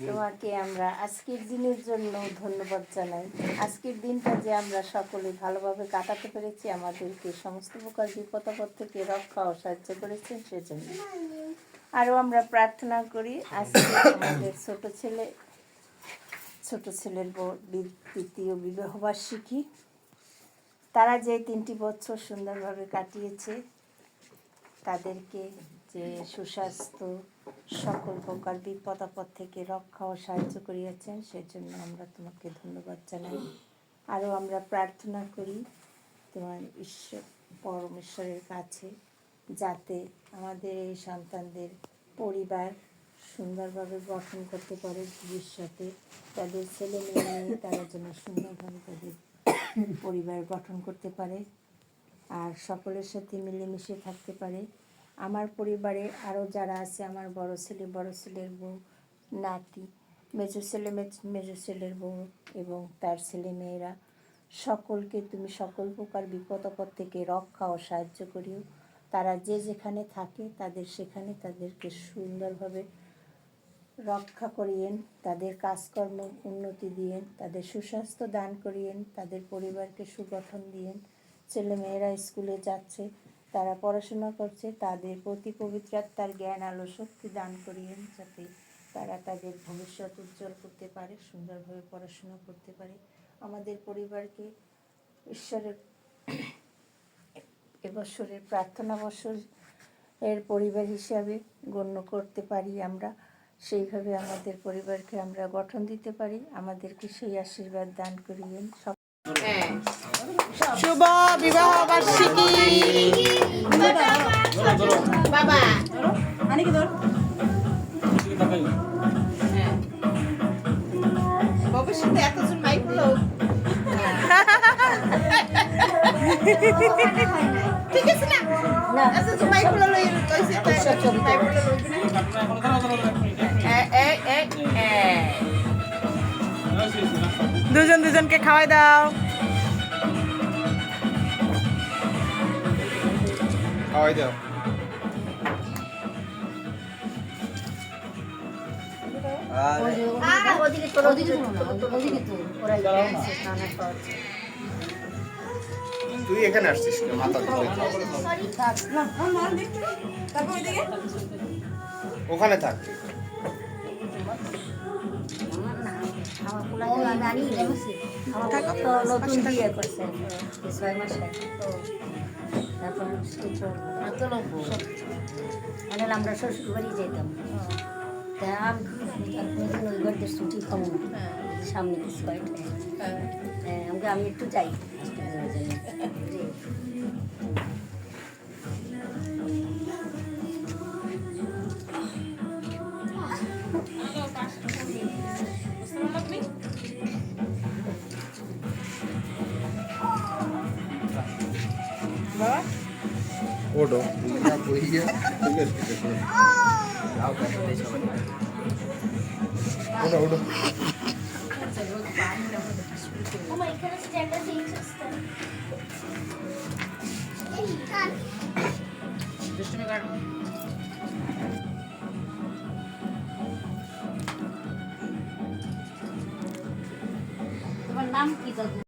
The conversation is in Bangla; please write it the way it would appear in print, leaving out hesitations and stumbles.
তোমাকে আমরা আজকের দিনের জন্য ধন্যবাদ জানাই। আজকের দিনটা যে আমরা সকলে ভালোভাবে কাটাতে পেরেছি, আমাদেরকে সমস্ত প্রকার বিপদ থেকে রক্ষা ও সাহায্য করেছেন সেজন্য। আরও আমরা প্রার্থনা করি আজকে আমাদের ছোট ছেলের দ্বিতীয় বিবাহবার্ষিকী, তারা যে 3টি বছর সুন্দরভাবে কাটিয়েছে তাদেরকে যে সুস্বাস্থ্য, সকল প্রকার বিপদ থেকে রক্ষা ও সাহায্য করিয়াছেন সেজন্য আমরা তোমাকে ধন্যবাদ জানাই। আরও আমরা প্রার্থনা করি তোমার পরমেশ্বরের কাছে যাতে আমাদের এই সন্তানদের পরিবার সুন্দরভাবে গঠন করতে পারে, ভবিষ্যতে তাদের ছেলে মেয়ে নিয়ে তারা যেন সুন্দরভাবে তাদের পরিবার গঠন করতে পারে আর সকলের সাথে মিলেমিশে থাকতে পারে। আমার পরিবারে আরও যারা আছে, আমার বড় ছেলের বউ, নাতি, মেজো ছেলের বউ এবং তার ছেলে মেয়েরা, সকলকে তুমি সকল প্রকার বিপদ থেকে রক্ষা ও সাহায্য করিও। তারা যে যেখানে থাকে তাদেরকে সুন্দরভাবে রক্ষা করিয়েন, তাদের কাজকর্ম উন্নতি দিয়েন, তাদের সুস্বাস্থ্য দান করিয়েন, তাদের পরিবারকে সুগঠন দিয়েন। ছেলে মেয়েরা স্কুলে যাচ্ছে, তারা পড়াশোনা করছে, তাদের প্রতি পবিত্র আত্মার জ্ঞান আলো শক্তি দান করিয়েন যাতে তারা তাদের ভবিষ্যৎ উজ্জ্বল করতে পারে, সুন্দরভাবে পড়াশোনা করতে পারে। আমাদের পরিবারকে ঈশ্বরের এবছরের প্রার্থনা বছর এর পরিবার হিসাবে গণ্য করতে পারি আমরা, সেইভাবে আমাদের পরিবারকে আমরা গঠন দিতে পারি। আমাদেরকে সেই আশীর্বাদ দান করিয়েন। শুভ বিবাহ বার্ষিকী। বাবা আনিকে ধর ভবিষ্যতে এতজন মাইক হলো ঠিক আছে না? এতজন মাইক হলো লই কইছে তো মাইক হলো দুজনকে খাওয়াই দাও। খাওয়াই দাও। তুই এখানে আসছিস মাথা ওখানে থাক। নতুন বিয়ে করছে 6 মাসে, তারপর আমরা শ্বশুর বাড়ি যেতাম, তা ওই ঘরদের ছুটি কম সামনে কিছু আমি একটু যাই। ওটো ওটো তোমার নাম কি?